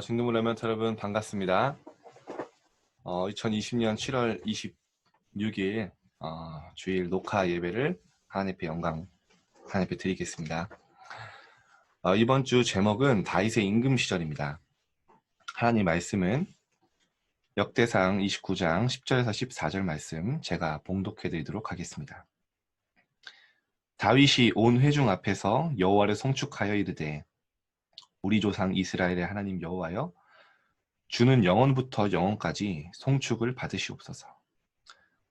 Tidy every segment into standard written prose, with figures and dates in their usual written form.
진도물 레멘트 여러분 반갑습니다. 2020년 7월 26일 주일 녹화 예배를 하나님 앞에 영광 하나님 앞에 드리겠습니다. 이번 주 제목은 다윗의 임금 시절입니다. 하나님 말씀은 역대상 29장 10절에서 14절 말씀 제가 봉독해 드리도록 하겠습니다. 다윗이 온 회중 앞에서 여호와를 송축하여 이르되 우리 조상 이스라엘의 하나님 여호와여 주는 영원부터 영원까지 송축을 받으시옵소서.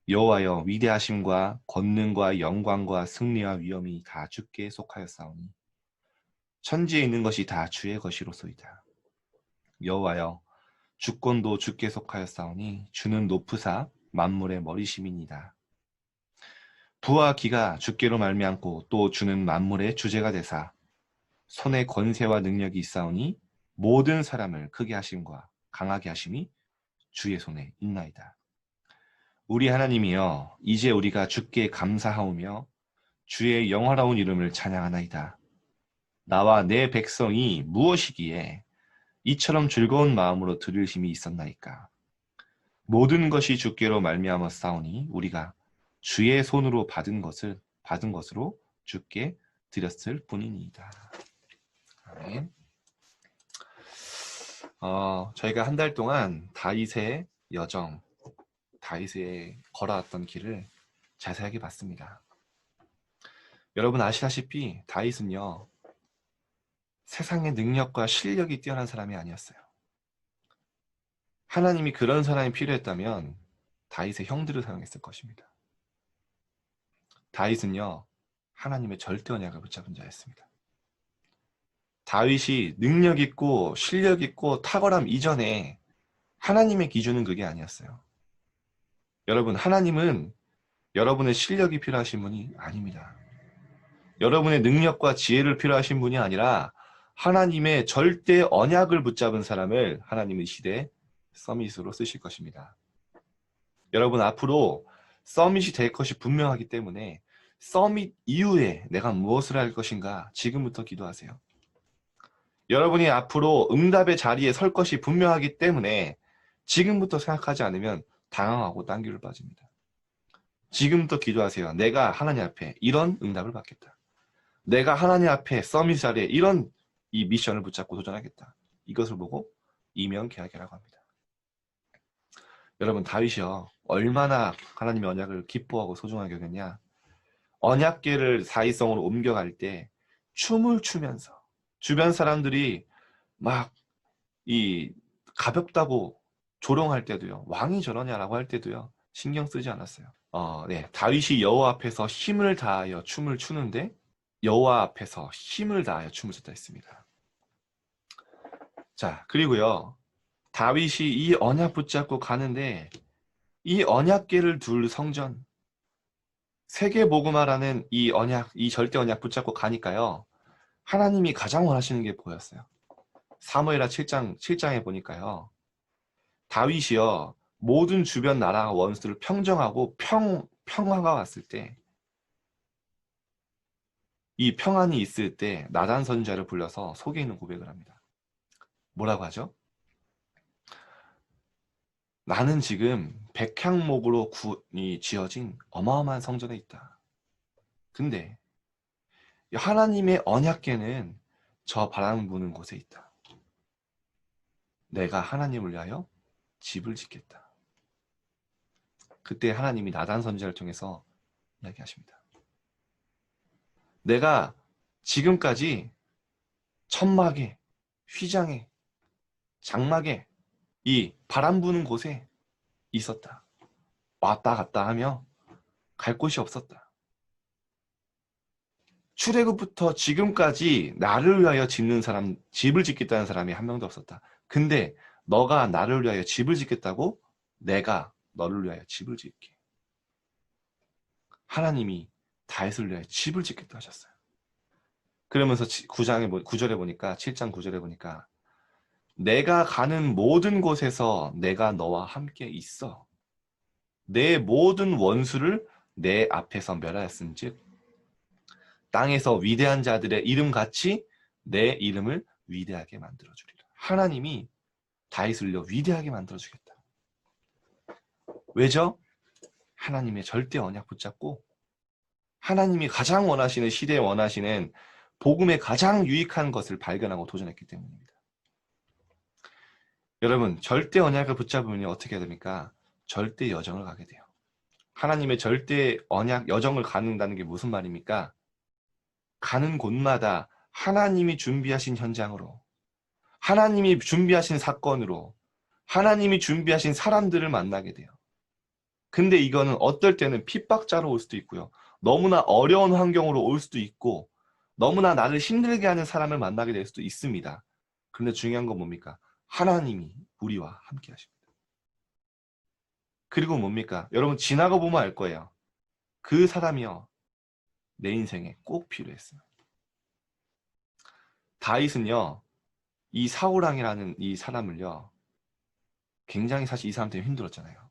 여호와여 위대하심과 권능과 영광과 승리와 위엄이 다 주께 속하였사오니 천지에 있는 것이 다 주의 것이로소이다. 여호와여 주권도 주께 속하였사오니 주는 높으사 만물의 머리심이니이다. 부와 기가 주께로 말미암고 또 주는 만물의 주제가 되사 손에 권세와 능력이 있사오니 모든 사람을 크게 하심과 강하게 하심이 주의 손에 있나이다. 우리 하나님이여 이제 우리가 주께 감사하오며 주의 영화로운 이름을 찬양하나이다. 나와 내 백성이 무엇이기에 이처럼 즐거운 마음으로 들을 힘이 있었나이까. 모든 것이 주께로 말미암았사오니 우리가 주의 손으로 받은 것으로 주께 드렸을 뿐이니이다. 아멘. 저희가 한 달 동안 다윗의 여정, 다윗의 걸어왔던 길을 자세하게 봤습니다. 여러분 아시다시피 다윗은요, 세상의 능력과 실력이 뛰어난 사람이 아니었어요. 하나님이 그런 사람이 필요했다면 다윗의 형들을 사용했을 것입니다. 다윗은요, 하나님의 절대 언약을 붙잡은 자였습니다. 다윗이 능력 있고 실력 있고 탁월함 이전에 하나님의 기준은 그게 아니었어요. 여러분, 하나님은 여러분의 실력이 필요하신 분이 아닙니다. 여러분의 능력과 지혜를 필요하신 분이 아니라 하나님의 절대 언약을 붙잡은 사람을 하나님의 시대에 서밋으로 쓰실 것입니다. 여러분 앞으로 서밋이 될 것이 분명하기 때문에 서밋 이후에 내가 무엇을 할 것인가 지금부터 기도하세요. 여러분이 앞으로 응답의 자리에 설 것이 분명하기 때문에 지금부터 생각하지 않으면 당황하고 딴 길로 빠집니다. 지금부터 기도하세요. 내가 하나님 앞에 이런 응답을 받겠다. 내가 하나님 앞에 서밋 자리에 이런 이 미션을 붙잡고 도전하겠다. 이것을 보고 이명계약이라고 합니다. 여러분 다윗이요. 얼마나 하나님의 언약을 기뻐하고 소중하게 여겼냐. 언약궤를 사이성으로 옮겨갈 때 춤을 추면서 주변 사람들이 막 이 가볍다고 조롱할 때도요. 왕이 저러냐라고 할 때도요. 신경 쓰지 않았어요. 다윗이 여호와 앞에서 힘을 다하여 춤을 추는데 여호와 앞에서 힘을 다하여 춤을 췄다 했습니다. 자, 그리고요. 다윗이 이 언약 붙잡고 가는데 이 언약궤를 둘 성전 세계복음화라는 이 언약, 이 절대 언약 붙잡고 가니까요. 하나님이 가장 원하시는 게 보였어요. 사무엘하 7장에 보니까요. 다윗이요. 모든 주변 나라와 원수를 평정하고 평화가 왔을 때 이 평안이 있을 때 나단 선지자를 불러서 속에 있는 고백을 합니다. 뭐라고 하죠? 나는 지금 백향목으로 지어진 어마어마한 성전에 있다. 근데 하나님의 언약궤는 저 바람 부는 곳에 있다. 내가 하나님을 위하여 집을 짓겠다. 그때 하나님이 나단 선지자를 통해서 이야기하십니다. 내가 지금까지 천막에, 휘장에, 장막에 이 바람 부는 곳에 있었다. 왔다 갔다 하며 갈 곳이 없었다. 출애굽부터 지금까지 나를 위하여 집을 짓겠다는 사람이 한 명도 없었다. 근데 너가 나를 위하여 집을 짓겠다고 내가 너를 위하여 집을 짓게. 하나님이 다윗을 위하여 집을 짓겠다 하셨어요. 그러면서 9절에 보니까 7장 9절에 보니까 내가 가는 모든 곳에서 내가 너와 함께 있어. 내 모든 원수를 내 앞에서 멸하였은즉 땅에서 위대한 자들의 이름같이 내 이름을 위대하게 만들어주리라. 하나님이 다윗을요 위대하게 만들어주겠다. 왜죠? 하나님의 절대 언약 붙잡고 하나님이 가장 원하시는, 시대에 원하시는 복음의 가장 유익한 것을 발견하고 도전했기 때문입니다. 여러분, 절대 언약을 붙잡으면 어떻게 해야 됩니까? 절대 여정을 가게 돼요. 하나님의 절대 언약 여정을 가는다는 게 무슨 말입니까? 가는 곳마다 하나님이 준비하신 현장으로, 하나님이 준비하신 사건으로, 하나님이 준비하신 사람들을 만나게 돼요. 근데 이거는 어떨 때는 핍박자로 올 수도 있고요. 너무나 어려운 환경으로 올 수도 있고, 너무나 나를 힘들게 하는 사람을 만나게 될 수도 있습니다. 그런데 중요한 건 뭡니까? 하나님이 우리와 함께 하십니다. 그리고 뭡니까? 여러분 지나가 보면 알 거예요. 그 사람이요. 내 인생에 꼭 필요했어요. 다윗은요. 이 사울왕이라는 이 사람을요. 굉장히 사실 이 사람 때문에 힘들었잖아요.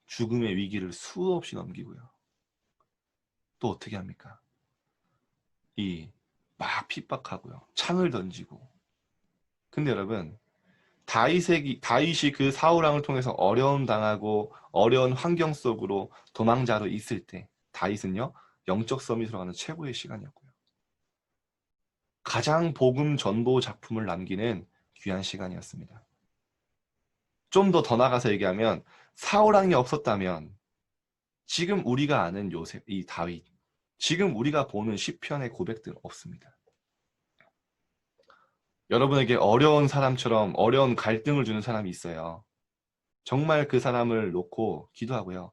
죽음의 위기를 수없이 넘기고요. 또 어떻게 합니까? 막 핍박하고요. 창을 던지고. 근데 여러분 다윗이 그 사울왕을 통해서 어려움 당하고 어려운 환경 속으로 도망자로 있을 때 다윗은요. 영적 서밋으로 가는 최고의 시간이었고요. 가장 복음 전도 작품을 남기는 귀한 시간이었습니다. 좀 더 나가서 얘기하면 사울왕이 없었다면 지금 우리가 아는 요셉, 이 다윗, 지금 우리가 보는 시편의 고백들은 없습니다. 여러분에게 어려운 사람처럼 어려운 갈등을 주는 사람이 있어요. 정말 그 사람을 놓고 기도하고요.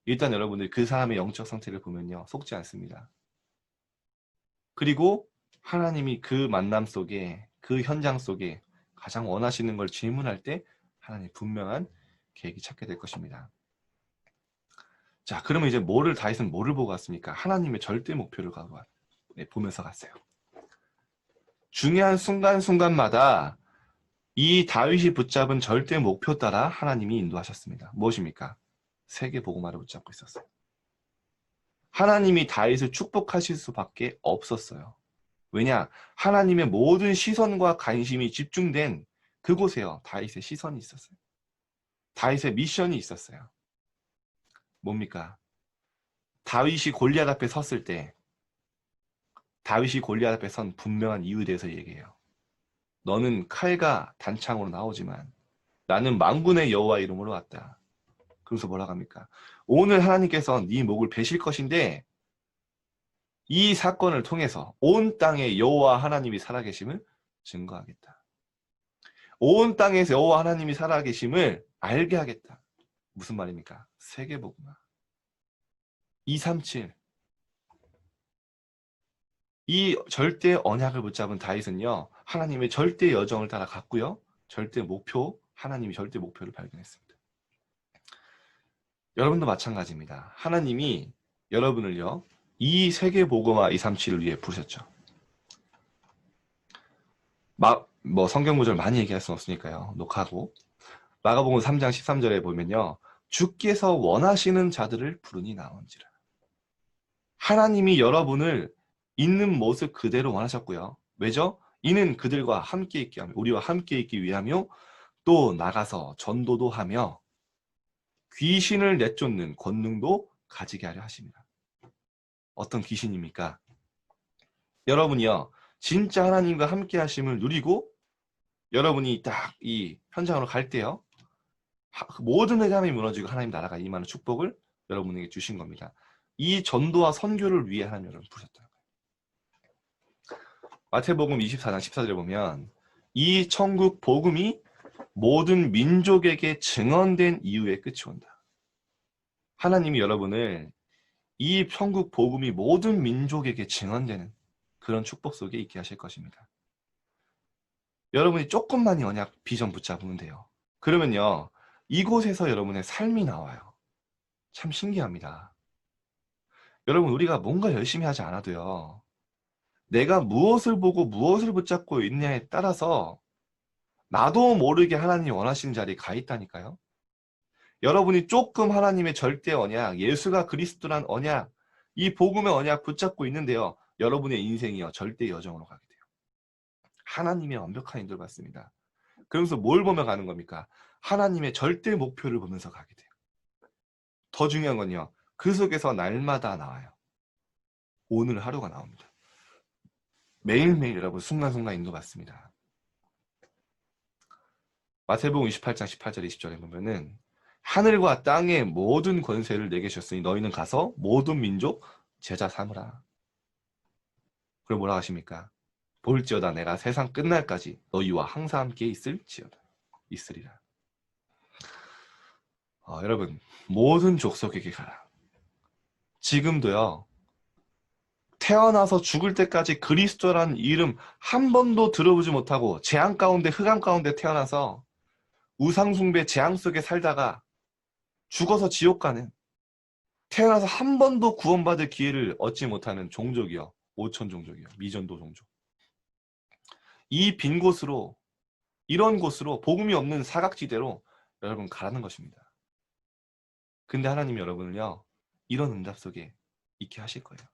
일단 여러분들 그 사람의 영적 상태를 보면요. 속지 않습니다. 그리고 하나님이 그 만남 속에, 그 현장 속에 가장 원하시는 걸 질문할 때 하나님 분명한 계획이 찾게 될 것입니다. 자, 그러면 이제 다윗은 뭐를 보고 갔습니까? 하나님의 절대 목표를 보면서 갔어요. 중요한 순간순간마다 이 다윗이 붙잡은 절대 목표 따라 하나님이 인도하셨습니다. 무엇입니까? 세계 복음화를 붙잡고 있었어요. 하나님이 다윗을 축복하실 수밖에 없었어요. 왜냐? 하나님의 모든 시선과 관심이 집중된 그곳에요. 다윗의 시선이 있었어요. 다윗의 미션이 있었어요. 뭡니까? 다윗이 골리앗 앞에 섰을 때 다윗이 골리앗 앞에 선 분명한 이유에 대해서 얘기해요. 너는 칼과 단창으로 나오지만 나는 만군의 여호와 이름으로 왔다. 그래서 뭐라고 합니까? 오늘 하나님께서 네 목을 베실 것인데 이 사건을 통해서 온 땅에 여호와 하나님이 살아계심을 증거하겠다. 온 땅에서 여호와 하나님이 살아계심을 알게 하겠다. 무슨 말입니까? 세계복음화. 237. 이 절대 언약을 붙잡은 다윗은요. 하나님의 절대 여정을 따라 갔고요. 절대 목표, 하나님이 절대 목표를 발견했습니다. 여러분도 마찬가지입니다. 하나님이 여러분을요. 이 세계복음화 237을 위해 부르셨죠. 성경 구절 많이 얘기할 수는 없으니까요. 녹화하고. 마가복음 3장 13절에 보면요. 주께서 원하시는 자들을 부르니 나온지라. 하나님이 여러분을 있는 모습 그대로 원하셨고요. 왜죠? 이는 그들과 함께 있게 하며 우리와 함께 있기 위하며 또 나가서 전도도 하며 귀신을 내쫓는 권능도 가지게 하려 하십니다. 어떤 귀신입니까? 여러분이요. 진짜 하나님과 함께 하심을 누리고 여러분이 딱 이 현장으로 갈 때요. 모든 회감이 무너지고 하나님 나라가 임하는 축복을 여러분에게 주신 겁니다. 이 전도와 선교를 위해 하나님 여러분 부르셨다는 거예요. 마태복음 24장 14절에 보면 이 천국 복음이 모든 민족에게 증언된 이후에 끝이 온다. 하나님이 여러분을 이 천국 복음이 모든 민족에게 증언되는 그런 축복 속에 있게 하실 것입니다. 여러분이 조금만이 언약 비전 붙잡으면 돼요. 그러면요. 이곳에서 여러분의 삶이 나와요. 참 신기합니다. 여러분 우리가 뭔가 열심히 하지 않아도요. 내가 무엇을 보고 무엇을 붙잡고 있느냐에 따라서 나도 모르게 하나님이 원하시는 자리에 가 있다니까요. 여러분이 조금 하나님의 절대 언약, 예수가 그리스도란 언약, 이 복음의 언약 붙잡고 있는데요. 여러분의 인생이요. 절대 여정으로 가게 돼요. 하나님의 완벽한 인도를 받습니다. 그러면서 뭘 보며 가는 겁니까? 하나님의 절대 목표를 보면서 가게 돼요. 더 중요한 건요. 그 속에서 날마다 나와요. 오늘 하루가 나옵니다. 매일매일 여러분 순간순간 인도받습니다. 마태복음 28장 18절 20절에 보면은 하늘과 땅의 모든 권세를 내게 주셨으니 너희는 가서 모든 민족 제자 삼으라. 그리고 뭐라 하십니까? 볼지어다 내가 세상 끝날까지 너희와 항상 함께 있으리라. 여러분 모든 족속에게 가라. 지금도요. 태어나서 죽을 때까지 그리스도라는 이름 한 번도 들어보지 못하고 재앙 가운데 흑암 가운데 태어나서 우상숭배 재앙 속에 살다가 죽어서 지옥 가는 태어나서 한 번도 구원받을 기회를 얻지 못하는 종족이요. 오천 종족이요. 미전도 종족. 이 빈 곳으로 이런 곳으로 복음이 없는 사각지대로 여러분 가라는 것입니다. 근데 하나님이 여러분을요. 이런 응답 속에 있게 하실 거예요.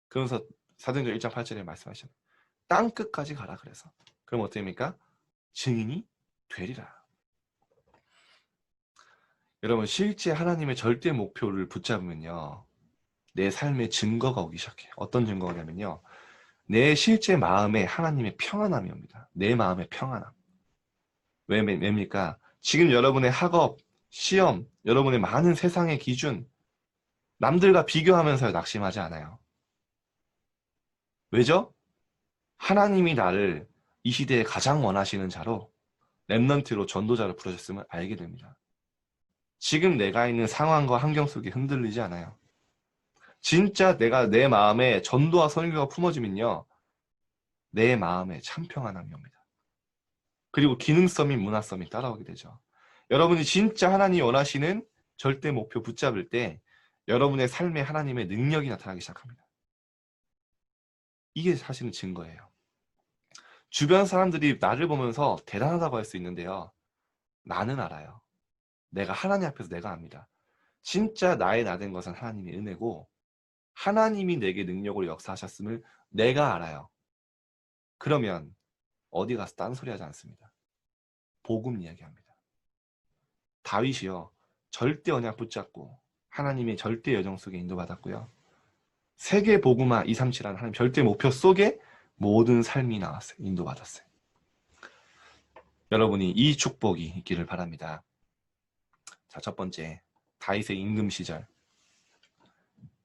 그러면서 사도행전 1장 8절에 말씀하셨어요. 땅 끝까지 가라 그래서. 그럼 어떻게 됩니까? 증인이 되리라. 여러분 실제 하나님의 절대 목표를 붙잡으면요. 내 삶의 증거가 오기 시작해요. 어떤 증거가 오냐면요. 내 실제 마음에 하나님의 평안함이 옵니다. 내 마음의 평안함. 왜입니까? 지금 여러분의 학업, 시험, 여러분의 많은 세상의 기준, 남들과 비교하면서 낙심하지 않아요. 왜죠? 하나님이 나를 이 시대에 가장 원하시는 자로 렘넌트로 전도자로 부르셨음을 알게 됩니다. 지금 내가 있는 상황과 환경 속에 흔들리지 않아요. 진짜 내가 내 마음에 전도와 선교가 품어지면요. 내 마음에 참 평안함이 옵니다. 그리고 기능성인 문화성이 따라오게 되죠. 여러분이 진짜 하나님이 원하시는 절대 목표 붙잡을 때 여러분의 삶에 하나님의 능력이 나타나기 시작합니다. 이게 사실은 증거예요. 주변 사람들이 나를 보면서 대단하다고 할 수 있는데요. 나는 알아요. 내가 하나님 앞에서 내가 압니다. 진짜 나의 나 된 것은 하나님의 은혜고 하나님이 내게 능력으로 역사하셨음을 내가 알아요. 그러면 어디 가서 딴소리 하지 않습니다. 복음 이야기합니다. 다윗이요. 절대 언약 붙잡고 하나님의 절대 여정 속에 인도받았고요. 세계 복음화 237이라는 하나님 절대 목표 속에 모든 삶이 나왔어요. 인도받았어요. 여러분이 이 축복이 있기를 바랍니다. 자, 첫 번째, 다윗의 임금 시절.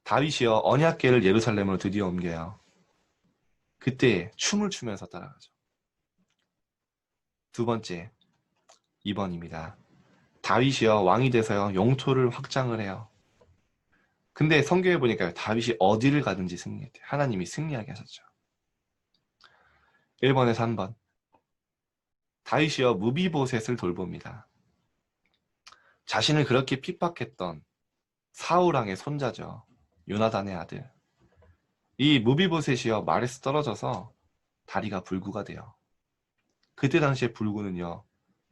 다윗이요. 언약궤를 예루살렘으로 드디어 옮겨요. 그때 춤을 추면서 따라가죠. 두 번째, 2번입니다. 다윗이요. 왕이 돼서요. 영토를 확장을 해요. 근데 성경에 보니까 다윗이 어디를 가든지 승리했대요. 하나님이 승리하게 하셨죠. 1번에서 3번. 다윗이요. 무비보셋을 돌봅니다. 자신을 그렇게 핍박했던 사울왕의 손자죠. 요나단의 아들. 이 무비보셋이요. 말에서 떨어져서 다리가 불구가 돼요. 그때 당시에 불구는요.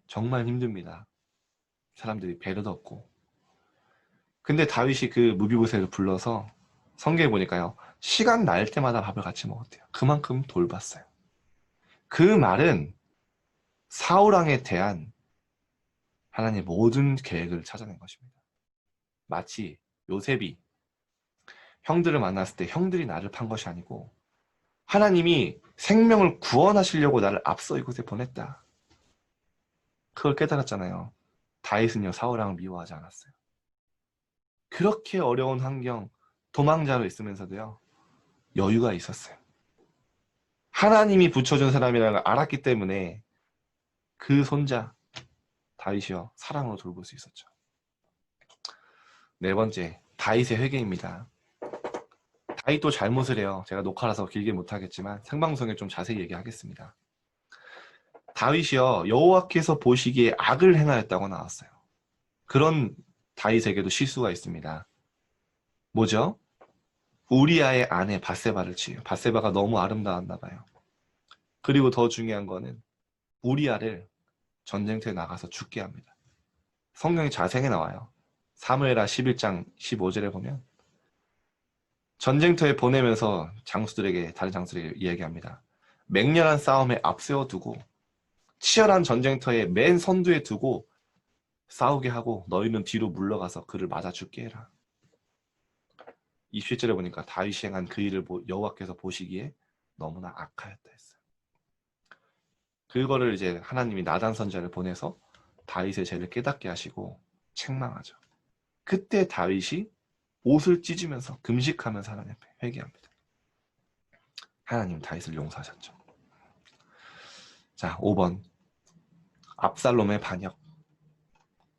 정말 힘듭니다. 사람들이 배려도 없고. 근데 다윗이 그 무비보셋을 불러서 성경에 보니까요. 시간 날 때마다 밥을 같이 먹었대요. 그만큼 돌봤어요. 그 말은 사울왕에 대한 하나님의 모든 계획을 찾아낸 것입니다. 마치 요셉이 형들을 만났을 때 형들이 나를 판 것이 아니고 하나님이 생명을 구원하시려고 나를 앞서 이곳에 보냈다. 그걸 깨달았잖아요. 다윗은요 사울왕을 미워하지 않았어요. 그렇게 어려운 환경, 도망자로 있으면서도요 여유가 있었어요. 하나님이 붙여준 사람이라는 걸 알았기 때문에 그 손자 다윗이요 사랑으로 돌볼 수 있었죠. 네 번째, 다윗의 회개입니다. 다윗도 잘못을 해요. 제가 녹화라서 길게 못하겠지만 생방송에 좀 자세히 얘기하겠습니다. 다윗이요 여호와께서 보시기에 악을 행하였다고 나왔어요. 그런 다윗에게도 실수가 있습니다. 뭐죠? 우리아의 아내 밧세바를 치요. 밧세바가 너무 아름다웠나 봐요. 그리고 더 중요한 거는 우리아를 전쟁터에 나가서 죽게 합니다. 성경이 자세히 나와요. 사무엘하 11장 15절에 보면 전쟁터에 보내면서 다른 장수들에게 이야기합니다. 맹렬한 싸움에 앞세워두고 치열한 전쟁터의 맨 선두에 두고 싸우게 하고 너희는 뒤로 물러가서 그를 맞아 죽게 해라. 27절에 보니까 다윗이 행한 그 일을 여호와께서 보시기에 너무나 악하였다 했어요. 그거를 이제 하나님이 나단 선지자를 보내서 다윗의 죄를 깨닫게 하시고 책망하죠. 그때 다윗이 옷을 찢으면서 금식하면서 하나님 앞에 회개합니다. 하나님 다윗을 용서하셨죠. 자, 5번 압살롬의 반역.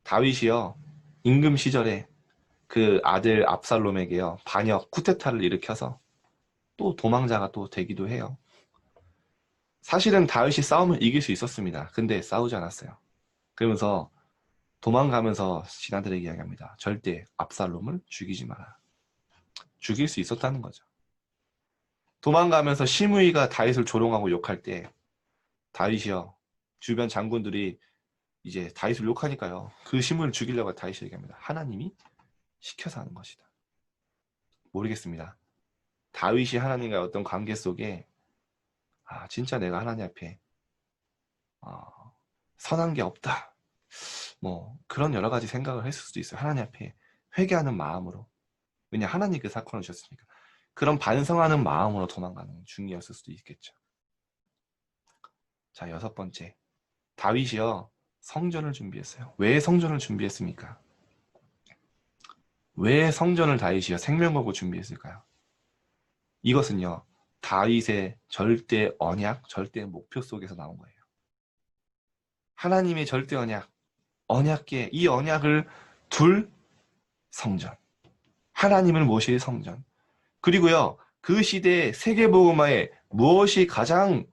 다윗이요 임금 시절에 그 아들 압살롬에게요 반역 쿠데타를 일으켜서 또 도망자가 또 되기도 해요. 사실은 다윗이 싸움을 이길 수 있었습니다. 근데 싸우지 않았어요. 그러면서 도망가면서 신하들에게 이야기합니다. 절대 압살롬을 죽이지 마라. 죽일 수 있었다는 거죠. 도망가면서 시므이가 다윗을 조롱하고 욕할 때 다윗이요 주변 장군들이 이제 다윗을 욕하니까요 그 시므이를 죽이려고 다윗이 얘기합니다. 하나님이 시켜서 하는 것이다. 모르겠습니다. 다윗이 하나님과의 어떤 관계 속에 진짜 내가 하나님 앞에 선한 게 없다. 뭐 그런 여러 가지 생각을 했을 수도 있어요. 하나님 앞에 회개하는 마음으로. 왜냐 하나님 그 사건을 주셨으니까. 그런 반성하는 마음으로 도망가는 중이었을 수도 있겠죠. 자, 6번째. 다윗이요. 성전을 준비했어요. 왜 성전을 준비했습니까? 왜 성전을 다윗이요. 생명 걸고 준비했을까요? 이것은요. 다윗의 절대 언약, 절대 목표 속에서 나온 거예요. 하나님의 절대 언약, 언약계, 이 언약을 둘 성전. 하나님을 모실 성전. 그리고요, 그 시대의 세계복음화에 무엇이 가장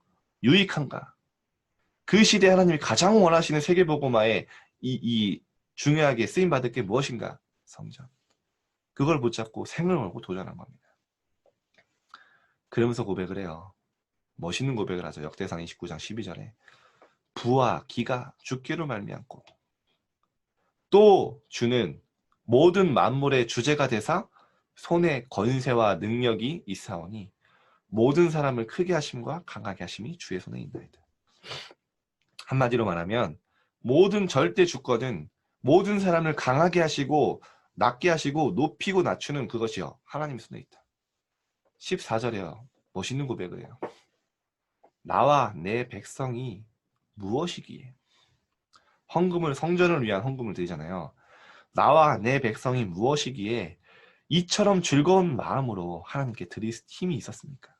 유익한가? 그 시대에 하나님이 가장 원하시는 세계복음화에 이 중요하게 쓰임받을 게 무엇인가? 성전. 그걸 붙잡고 생을 걸고 도전한 겁니다. 그러면서 고백을 해요. 멋있는 고백을 하죠. 역대상 29장 12절에 부와 기가 주께로 말미암고 또 주는 모든 만물의 주제가 되사 손에 권세와 능력이 있사오니 모든 사람을 크게 하심과 강하게 하심이 주의 손에 있나이다. 한마디로 말하면 모든 절대 주권은 모든 사람을 강하게 하시고 낮게 하시고 높이고 낮추는 그것이요 하나님 손에 있다. 14절에요. 멋있는 고백을 해요. 나와 내 백성이 무엇이기에 헌금을 성전을 위한 헌금을 드리잖아요. 나와 내 백성이 무엇이기에 이처럼 즐거운 마음으로 하나님께 드릴 힘이 있었습니까?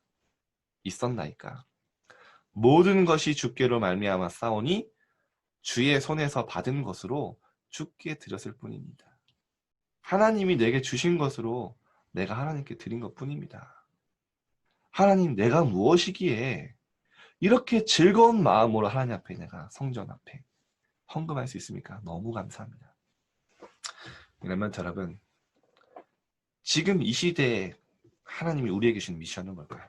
있었나이까? 모든 것이 주께로 말미암아 싸우니 주의 손에서 받은 것으로 주께 드렸을 뿐입니다. 하나님이 내게 주신 것으로 내가 하나님께 드린 것뿐입니다. 하나님 내가 무엇이기에 이렇게 즐거운 마음으로 하나님 앞에 내가 성전 앞에 헌금할 수 있습니까? 너무 감사합니다. 그러면 여러분 지금 이 시대에 하나님이 우리에게 주신 미션은 뭘까요?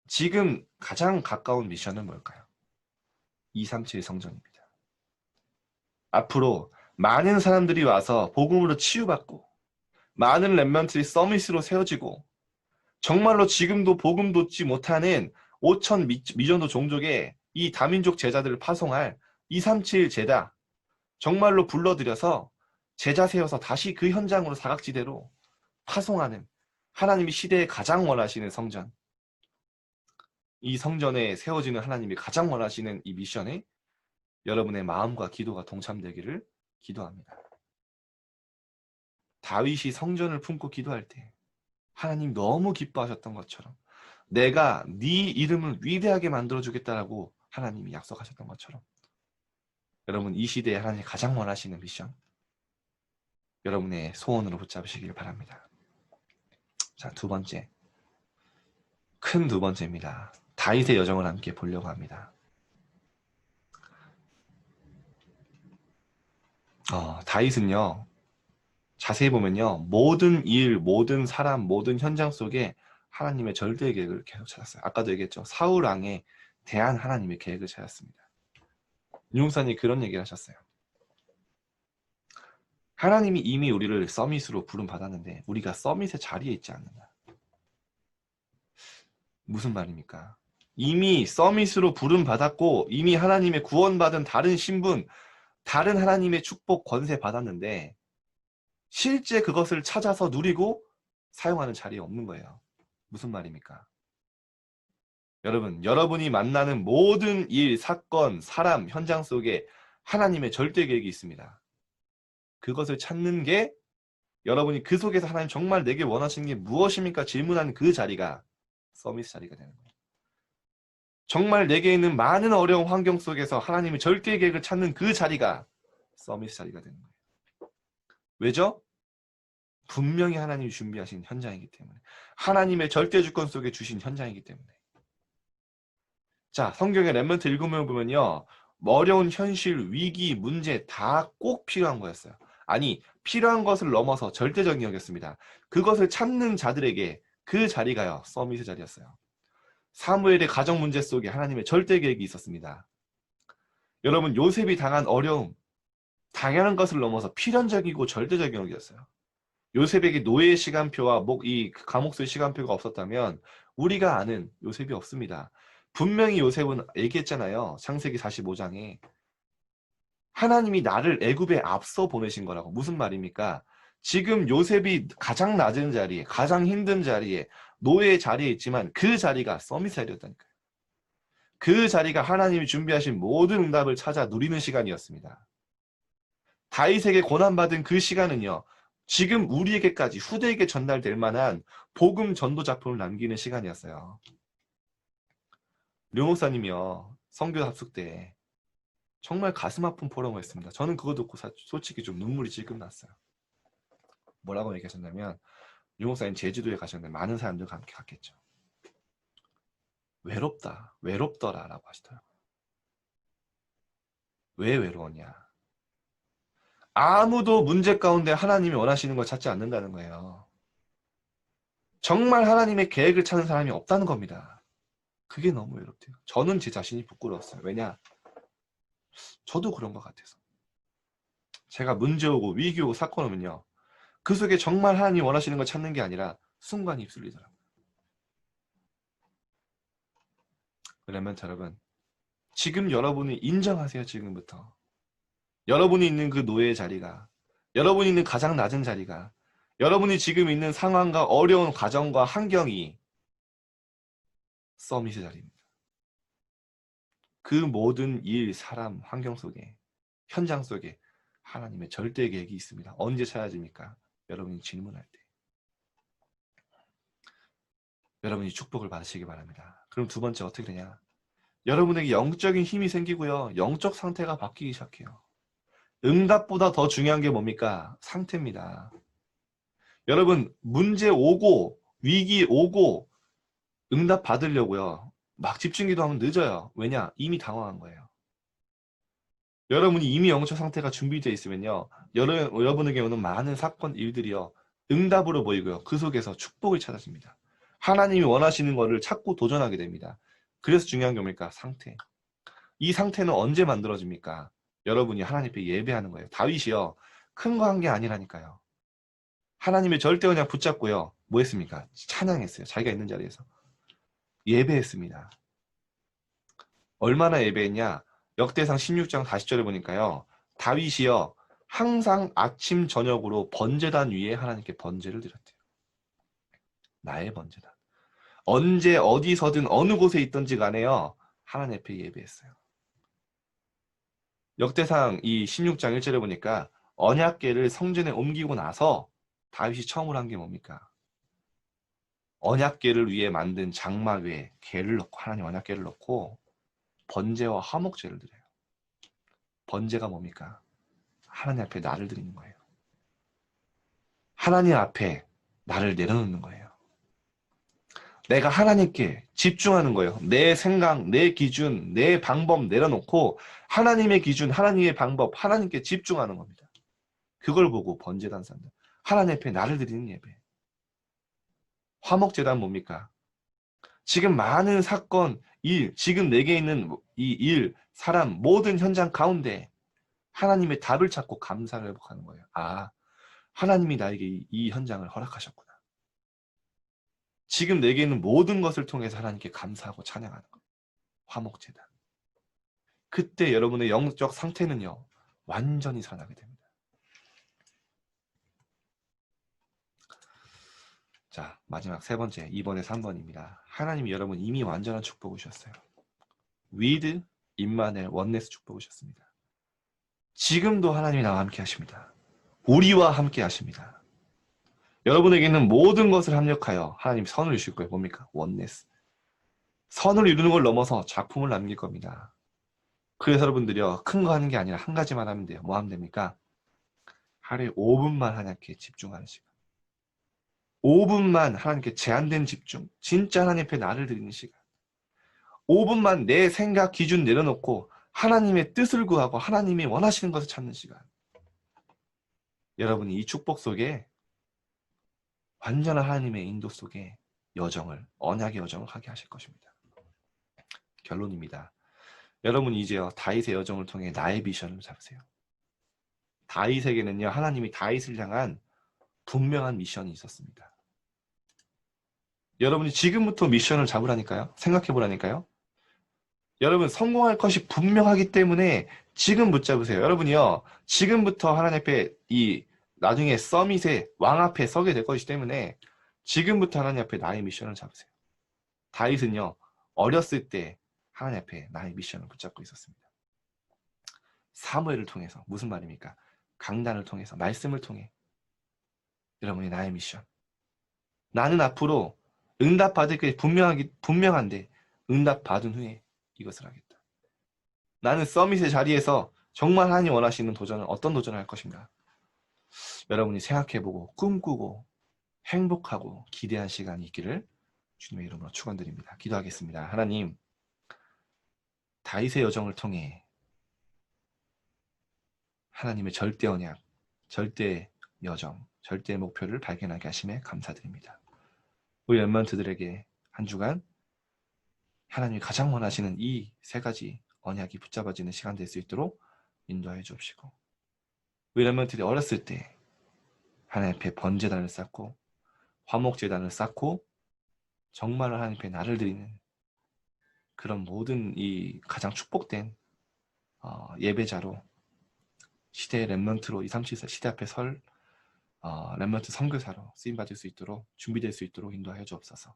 지금 가장 가까운 미션은 뭘까요? 237 성전입니다. 앞으로 많은 사람들이 와서 복음으로 치유받고 많은 렘넌트들이 서밋으로 세워지고 정말로 지금도 복음 돋지 못하는 5천 미전도 종족의 이 다민족 제자들을 파송할 237 제다 정말로 불러들여서 제자 세워서 다시 그 현장으로 사각지대로 파송하는 하나님이 시대에 가장 원하시는 성전, 이 성전에 세워지는 하나님이 가장 원하시는 이 미션에 여러분의 마음과 기도가 동참되기를 기도합니다. 다윗이 성전을 품고 기도할 때 하나님 너무 기뻐하셨던 것처럼 내가 네 이름을 위대하게 만들어주겠다라고 하나님이 약속하셨던 것처럼 여러분 이 시대에 하나님이 가장 원하시는 미션 여러분의 소원으로 붙잡으시길 바랍니다. 자, 두 번째, 큰 두 번째입니다. 다윗의 여정을 함께 보려고 합니다. 다윗은요 자세히 보면요 모든 일, 모든 사람, 모든 현장 속에 하나님의 절대 계획을 계속 찾았어요. 아까도 얘기했죠. 사울 왕에 대한 하나님의 계획을 찾았습니다. 윤용사님 그런 얘기를 하셨어요. 하나님이 이미 우리를 서밋으로 부름받았는데 우리가 서밋의 자리에 있지 않는다. 무슨 말입니까? 이미 서밋으로 부름받았고 이미 하나님의 구원받은 다른 신분, 다른 하나님의 축복 권세 받았는데 실제 그것을 찾아서 누리고 사용하는 자리에 없는 거예요. 무슨 말입니까? 여러분, 여러분이 만나는 모든 일, 사건, 사람, 현장 속에 하나님의 절대 계획이 있습니다. 그것을 찾는 게 여러분이 그 속에서 하나님 정말 내게 원하시는 게 무엇입니까? 질문하는 그 자리가 서밋 자리가 되는 거예요. 정말 내게 있는 많은 어려운 환경 속에서 하나님의 절대 계획을 찾는 그 자리가 서밋 자리가 되는 거예요. 왜죠? 분명히 하나님이 준비하신 현장이기 때문에. 하나님의 절대 주권 속에 주신 현장이기 때문에. 자, 성경의 렘넌트 읽으면 보면요. 어려운 현실, 위기, 문제 다 꼭 필요한 거였어요. 아니, 필요한 것을 넘어서 절대적인 여겼습니다. 그것을 찾는 자들에게 그 자리가요. 서밋의 자리였어요. 사무엘의 가정 문제 속에 하나님의 절대 계획이 있었습니다. 여러분, 요셉이 당한 어려움, 당연한 것을 넘어서 필연적이고 절대적인 여기였어요. 요셉에게 노예의 시간표와 이 감옥소의 시간표가 없었다면 우리가 아는 요셉이 없습니다. 분명히 요셉은 얘기했잖아요. 창세기 45장에 하나님이 나를 애굽에 앞서 보내신 거라고. 무슨 말입니까? 지금 요셉이 가장 낮은 자리에, 가장 힘든 자리에, 노예의 자리에 있지만 그 자리가 서밋 자리였다니까요. 그 자리가 하나님이 준비하신 모든 응답을 찾아 누리는 시간이었습니다. 다윗에게 고난받은 그 시간은요. 지금 우리에게까지 후대에게 전달될 만한 복음 전도 작품을 남기는 시간이었어요. 류 목사님이요. 선교 합숙 때 정말 가슴 아픈 포럼을 했습니다. 저는 그거 듣고 솔직히 좀 눈물이 질끔 났어요. 뭐라고 얘기하셨냐면 류 목사님 제주도에 가셨는데 많은 사람들과 함께 갔겠죠. 외롭다. 외롭더라 라고 하시더라고요. 왜 외로웠냐. 아무도 문제 가운데 하나님이 원하시는 걸 찾지 않는다는 거예요. 정말 하나님의 계획을 찾는 사람이 없다는 겁니다. 그게 너무 외롭대요. 저는 제 자신이 부끄러웠어요. 왜냐? 저도 그런 것 같아서. 제가 문제 오고 위기 오고 사건 오면요. 그 속에 정말 하나님이 원하시는 걸 찾는 게 아니라 순간 입술리더라고요. 그러면 여러분, 지금 여러분이 인정하세요. 지금부터. 여러분이 있는 그 노예의 자리가, 여러분이 있는 가장 낮은 자리가, 여러분이 지금 있는 상황과 어려운 과정과 환경이 서밋의 자리입니다. 그 모든 일, 사람, 환경 속에, 현장 속에 하나님의 절대 계획이 있습니다. 언제 찾아집니까? 여러분이 질문할 때. 여러분이 축복을 받으시기 바랍니다. 그럼 두 번째 어떻게 되냐? 여러분에게 영적인 힘이 생기고요. 영적 상태가 바뀌기 시작해요. 응답보다 더 중요한 게 뭡니까? 상태입니다. 여러분, 문제 오고 위기 오고 응답 받으려고요. 막 집중기도하면 늦어요. 왜냐? 이미 당황한 거예요. 여러분이 이미 영적 상태가 준비되어 있으면요. 여러분에게 오는 많은 사건, 일들이요. 응답으로 보이고요. 그 속에서 축복을 찾아집니다. 하나님이 원하시는 것을 찾고 도전하게 됩니다. 그래서 중요한 게 뭡니까? 상태. 이 상태는 언제 만들어집니까? 여러분이 하나님 앞에 예배하는 거예요. 다윗이요. 큰 거 한 게 아니라니까요. 하나님의 절대 언약 붙잡고요. 뭐 했습니까? 찬양했어요. 자기가 있는 자리에서. 예배했습니다. 얼마나 예배했냐? 역대상 16장 40절에 보니까요. 다윗이요. 항상 아침 저녁으로 번제단 위에 하나님께 번제를 드렸대요. 나의 번제단. 언제 어디서든 어느 곳에 있든지 간에요. 하나님 앞에 예배했어요. 역대상 이 16장 1절에 보니까 언약궤를 성전에 옮기고 나서 다윗이 처음으로 한 게 뭡니까? 언약궤를 위해 만든 장막 위에 궤를 넣고 하나님 언약궤를 넣고 번제와 화목제를 드려요. 번제가 뭡니까? 하나님 앞에 나를 드리는 거예요. 하나님 앞에 나를 내려놓는 거예요. 내가 하나님께 집중하는 거예요. 내 생각, 내 기준, 내 방법 내려놓고 하나님의 기준, 하나님의 방법, 하나님께 집중하는 겁니다. 그걸 보고 번제단사입니다. 하나님 앞에 나를 드리는 예배. 화목제단 뭡니까? 지금 많은 사건, 일, 지금 내게 있는 이 일, 사람, 모든 현장 가운데 하나님의 답을 찾고 감사를 회복하는 거예요. 아, 하나님이 나에게 이 현장을 허락하셨구나. 지금 내게 있는 모든 것을 통해서 하나님께 감사하고 찬양하는 거예요. 화목제단. 그때 여러분의 영적 상태는요, 완전히 살아나게 됩니다. 자, 마지막 세 번째, 2번에서 3번입니다. 하나님이 여러분 이미 완전한 축복을 주셨어요. 위드, 임마누엘, 원네스 축복을 주셨습니다. 지금도 하나님이 나와 함께 하십니다. 우리와 함께 하십니다. 여러분에게는 모든 것을 합력하여 하나님 선을 주실 거예요. 뭡니까? 원네스. 선을 이루는 걸 넘어서 작품을 남길 겁니다. 그래서 여러분들이요, 큰 거 하는 게 아니라 한 가지만 하면 돼요. 뭐 하면 됩니까? 하루에 5분만 하나님께 집중하는 시간. 5분만 하나님께 제한된 집중. 진짜 하나님 앞에 나를 드리는 시간. 5분만 내 생각 기준 내려놓고 하나님의 뜻을 구하고 하나님이 원하시는 것을 찾는 시간. 여러분이 이 축복 속에 완전한 하나님의 인도 속에 여정을, 언약의 여정을 하게 하실 것입니다. 결론입니다. 여러분 이제요, 다윗의 여정을 통해 나의 미션을 잡으세요. 다윗에게는요, 하나님이 다윗을 향한 분명한 미션이 있었습니다. 여러분이 지금부터 미션을 잡으라니까요. 생각해 보라니까요. 여러분 성공할 것이 분명하기 때문에 지금 붙잡으세요. 여러분이요, 지금부터 하나님 앞에 이 나중에 서밋의 왕 앞에 서게 될 것이기 때문에 지금부터 하나님 앞에 나의 미션을 잡으세요. 다윗은요, 어렸을 때 하나님 앞에 나의 미션을 붙잡고 있었습니다. 사무엘을 통해서, 무슨 말입니까? 강단을 통해서, 말씀을 통해 여러분이 나의 미션. 나는 앞으로 응답받을 게 분명한데 응답받은 후에 이것을 하겠다. 나는 서밋의 자리에서 정말 하나님 원하시는 도전은 어떤 도전을 할 것인가? 여러분이 생각해보고 꿈꾸고 행복하고 기대한 시간이 있기를 주님의 이름으로 축원드립니다. 기도하겠습니다. 하나님, 다윗의 여정을 통해 하나님의 절대 언약, 절대 여정, 절대 목표를 발견하게 하심에 감사드립니다. 우리 랩런트들에게 한 주간 하나님이 가장 원하시는 이 세 가지 언약이 붙잡아지는 시간 될 수 있도록 인도하여 주옵시고, 우리 랩런트들이 어렸을 때 하나님 앞에 번제단을 쌓고 화목제단을 쌓고 정말 하나님 앞에 나를 드리는 그런 모든 이 가장 축복된 예배자로, 시대의 랩런트로 237 시대 앞에 설 랩런트 선교사로 쓰임받을 수 있도록 준비될 수 있도록 인도하여 주옵소서.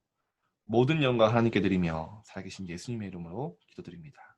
모든 영광 하나님께 드리며 살아계신 예수님의 이름으로 기도드립니다.